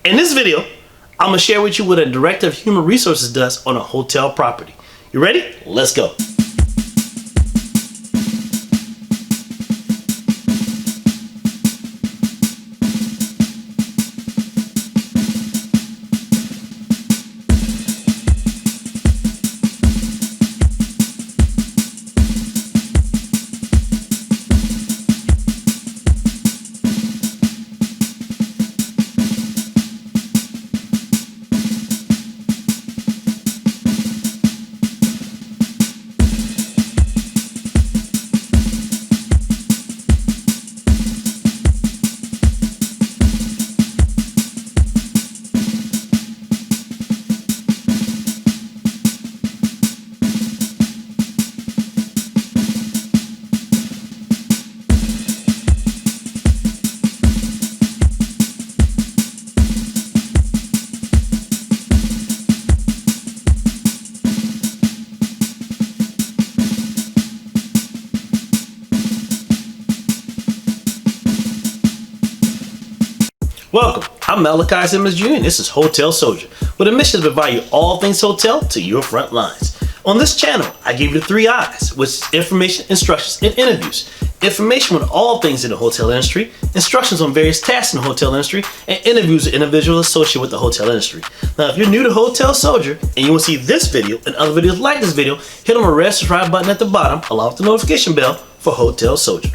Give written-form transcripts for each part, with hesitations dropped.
In this video, I'm going to share with you what a Director of Human Resources does on a hotel property. You ready? Let's go. Welcome, I'm Malachi Simmons Jr. and this is Hotel Soldier, with a mission to provide you all things hotel to your front lines. On this channel, I give you the 3 I's, which is information, instructions, and interviews. Information on all things in the hotel industry, instructions on various tasks in the hotel industry, and interviews with individuals associated with the hotel industry. Now, if you're new to Hotel Soldier and you want to see this video and other videos like this video, hit on the red subscribe button at the bottom, along with the notification bell for Hotel Soldier.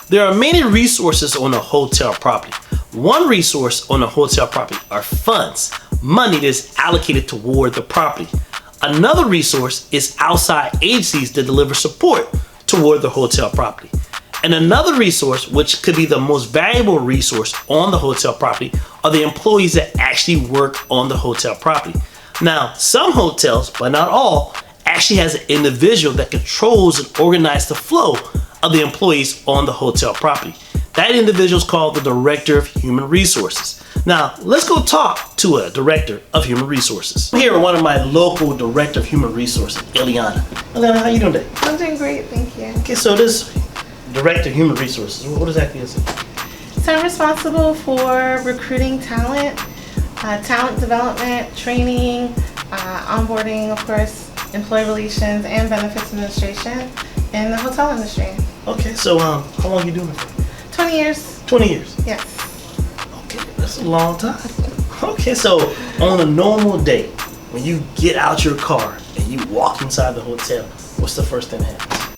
There are many resources on a hotel property. One resource on a hotel property are funds, money that is allocated toward the property. Another resource is outside agencies that deliver support toward the hotel property. And another resource, which could be the most valuable resource on the hotel property, are the employees that actually work on the hotel property. Now, some hotels, but not all, actually has an individual that controls and organizes the flow of the employees on the hotel property. That individual is called the Director of Human Resources. Now, let's go talk to a Director of Human Resources. I'm here with one of my local Director of Human Resources, Ileana. Ileana, how you doing today? I'm doing great, thank you. Okay, so this Director of Human Resources, what exactly is it? So I'm responsible for recruiting talent, talent development, training, onboarding, of course, employee relations, and benefits administration in the hotel industry. Okay, so how long you doing it for? 20 years. 20 years? Yes. Okay, that's a long time. Okay, so on a normal day, when you get out your car and you walk inside the hotel, what's the first thing that happens?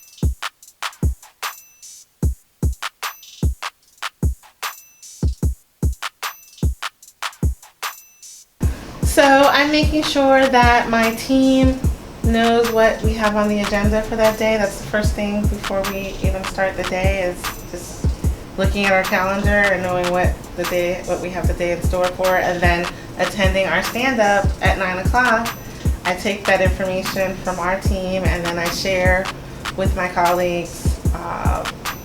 So I'm making sure that my team knows what we have on the agenda for that day. That's the first thing before we even start the day, is just looking at our calendar and knowing what we have the day in store for, and then attending our stand-up at 9 o'clock. I take that information from our team and then I share with my colleagues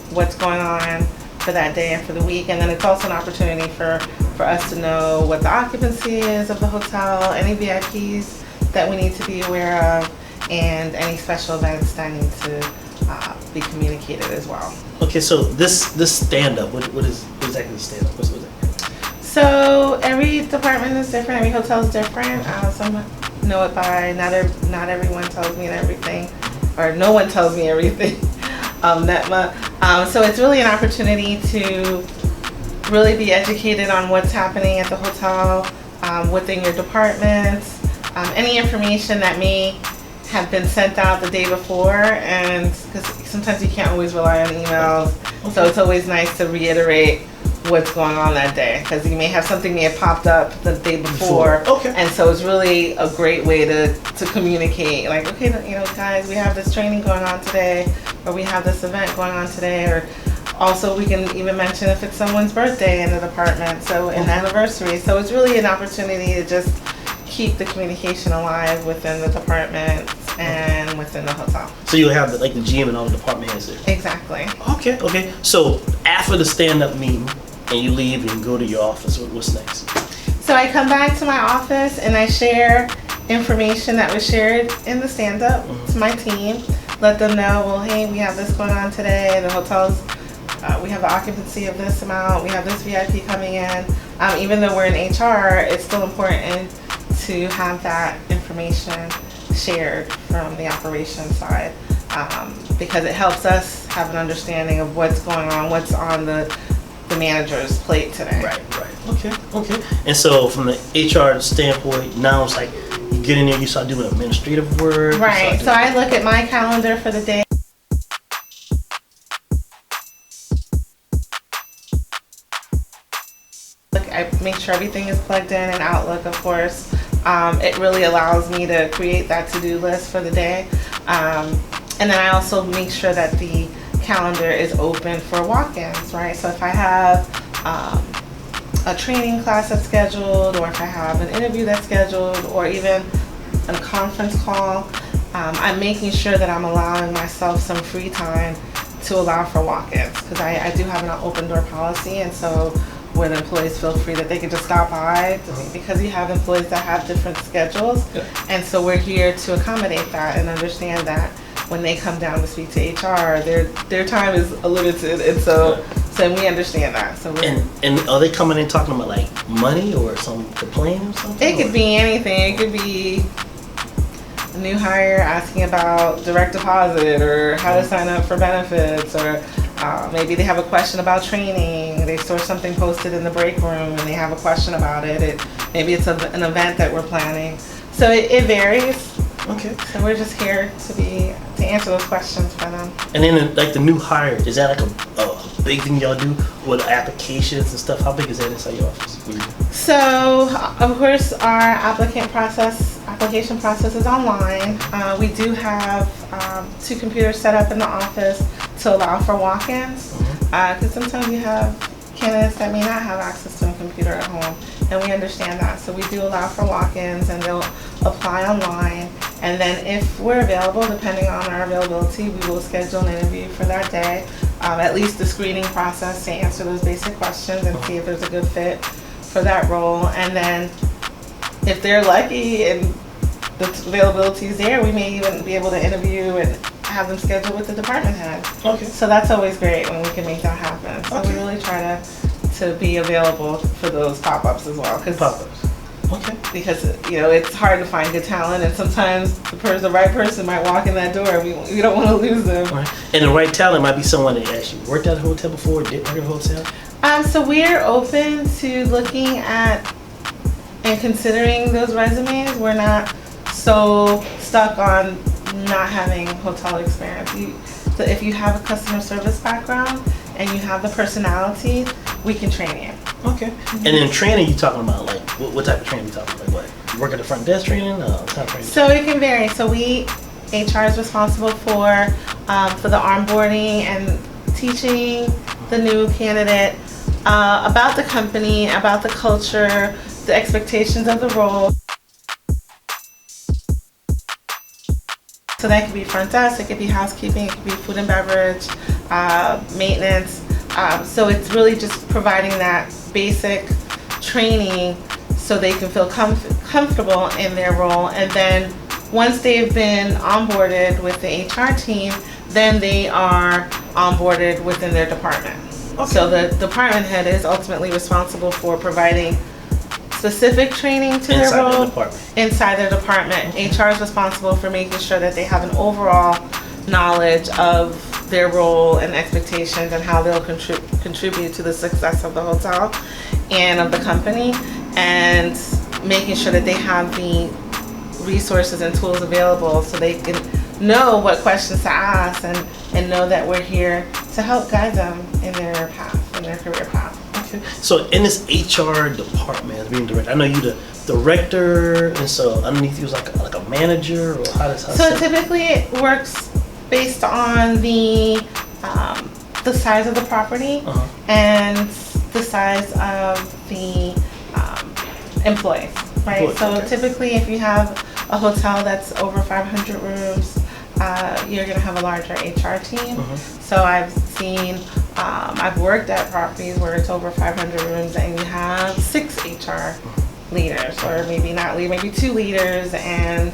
what's going on for that day and for the week. And then it's also an opportunity for us to know what the occupancy is of the hotel, any VIPs that we need to be aware of, and any special events that need to be communicated as well. Okay, so this stand-up, what exactly stand-up? What's it? So every department is different, every hotel is different. Some know it by, not everyone tells me everything, or no one tells me everything. So it's really an opportunity to really be educated on what's happening at the hotel, within your departments, any information that may have been sent out the day before, and because sometimes you can't always rely on emails, so it's always nice to reiterate what's going on that day, because you may have something may have popped up the day before. Okay. And so it's really a great way to communicate, like, okay, guys, we have this training going on today, or we have this event going on today, or also we can even mention if it's someone's birthday in the department, so an anniversary. So it's really an opportunity to just keep the communication alive within the department and within the hotel. So you'll have the GM and all the department heads there? Exactly. Okay. So after the stand-up meeting and you leave and go to your office, what's next? So I come back to my office and I share information that was shared in the stand-up to my team. Let them know, well, hey, we have this going on today. The hotel's we have the occupancy of this amount, we have this VIP coming in. Even though we're in HR, it's still important to have that information shared from the operations side, because it helps us have an understanding of what's going on, what's on the manager's plate today. Right. Okay. And so from the HR standpoint, now it's like you get in there, you start doing administrative work. Right. So I look at my calendar for the day. I make sure everything is plugged in Outlook, of course. It really allows me to create that to-do list for the day. And then I also make sure that the calendar is open for walk-ins, right? So if I have a training class that's scheduled, or if I have an interview that's scheduled, or even a conference call, I'm making sure that I'm allowing myself some free time to allow for walk-ins, because I do have an open door policy, and so when employees feel free that they can just stop by, because you have employees that have different schedules, and so we're here to accommodate that and understand that when they come down to speak to HR, their time is limited, and so we understand that. So and are they coming in talking about like money or some complaint or something? It could be anything. It could be a new hire asking about direct deposit, or how to sign up for benefits, or maybe they have a question about training. They saw something posted in the break room and they have a question about it. Maybe it's an event that we're planning. So it varies. Okay. So we're just here to answer those questions for them. And then like the new hire, is that like a big thing y'all do with applications and stuff? How big is that inside your office? So of course our application process is online. We do have 2 computers set up in the office to allow for walk-ins, because sometimes you have candidates that may not have access to a computer at home, and we understand that. So we do allow for walk-ins, and they'll apply online, and then if we're available, depending on our availability, we will schedule an interview for that day, at least the screening process to answer those basic questions and see if there's a good fit for that role. And then if they're lucky and the availability is there, we may even be able to interview and have them scheduled with the department head. Okay. So that's always great when we can make that happen. So we really try to be available for those pop-ups as well. Because it's hard to find good talent, and sometimes the right person might walk in that door. We don't want to lose them. Right. And the right talent might be someone that actually worked at a hotel before, didn't work at a hotel. So we're open to looking at and considering those resumes. We're not so stuck on not having hotel experience. So if you have a customer service background and you have the personality, we can train you. Okay. And then training, you talking about like what type of training you talking about? Like what? You work at the front desk training? What type of training? So it can vary. So HR is responsible for the onboarding and teaching the new candidate about the company, about the culture, the expectations of the role. So that could be front desk, it could be housekeeping, it could be food and beverage, maintenance. So it's really just providing that basic training so they can feel comfortable in their role. And then once they've been onboarded with the HR team, then they are onboarded within their department. Okay. So the department head is ultimately responsible for providing specific training to their role inside their department. HR is responsible for making sure that they have an overall knowledge of their role and expectations and how they'll contribute to the success of the hotel and of the company, and making sure that they have the resources and tools available so they can know what questions to ask and know that we're here to help guide them in their path, in their career path. Okay. So in this HR department, as being director, I know you the director, and so underneath you is like a manager, or how does So typically it works based on the size of the property and the size of the employees, right? So typically if you have a hotel that's over 500 rooms, you're going to have a larger HR team. So I've worked at properties where it's over 500 rooms and you have 6 HR leaders, or maybe not lead, maybe 2 leaders and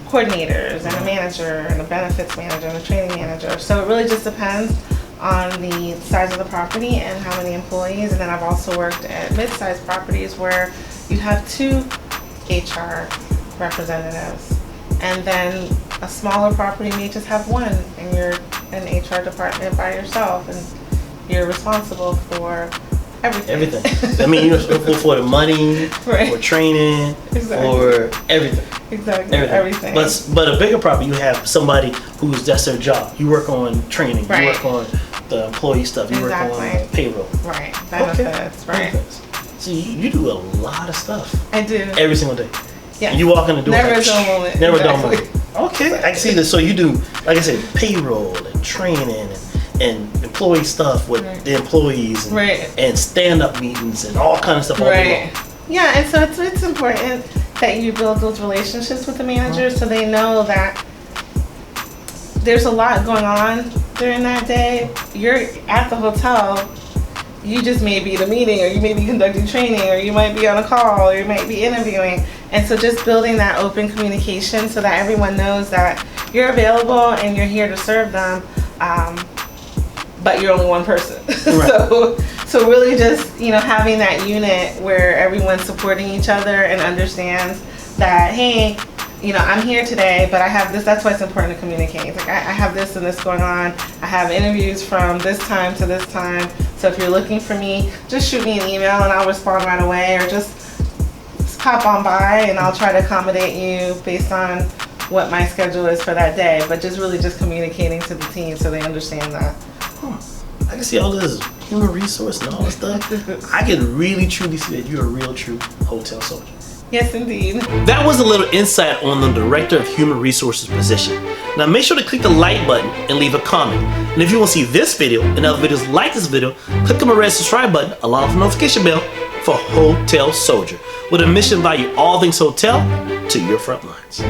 coordinators and a manager and a benefits manager and a training manager. So it really just depends on the size of the property and how many employees. And then I've also worked at mid-sized properties where you have 2 HR representatives. And then a smaller property may just have 1, and you're an HR department by yourself, and you're responsible for everything. I mean, you're responsible for the money, right. for training, for everything. Exactly. Everything. But a bigger property, you have somebody who's that's their job. You work on training. Right. You work on the employee stuff. You work on payroll. Right. Benefits. Right. Benefits. So you do a lot of stuff. I do. Every single day. Yeah. You walk in the door. Never a dull moment. Never a dull moment. Okay, I can see this. So you do, like I said, payroll and training and employee stuff with the employees and stand-up meetings and all kind of stuff. Right. Yeah, and so it's important that you build those relationships with the managers so they know that there's a lot going on during that day. You're at the hotel. You just may be at a meeting, or you may be conducting training, or you might be on a call, or you might be interviewing. And so just building that open communication so that everyone knows that you're available and you're here to serve them, but you're only one person. Right. So really just, having that unit where everyone's supporting each other and understands that, hey, I'm here today, but I have this. That's why it's important to communicate. It's like, I have this and this going on. I have interviews from this time to this time. So if you're looking for me, just shoot me an email and I'll respond right away, or just pop on by and I'll try to accommodate you based on what my schedule is for that day. But just communicating to the team so they understand that. I can see all this human resource and all this stuff. I can really truly see that you're a real true hotel soldier. Yes, indeed. That was a little insight on the Director of Human Resources position. Now make sure to click the like button and leave a comment. And if you want to see this video and other videos like this video, click on the red subscribe button along with the notification bell for Hotel Soldier, with a mission to value all things hotel to your front lines.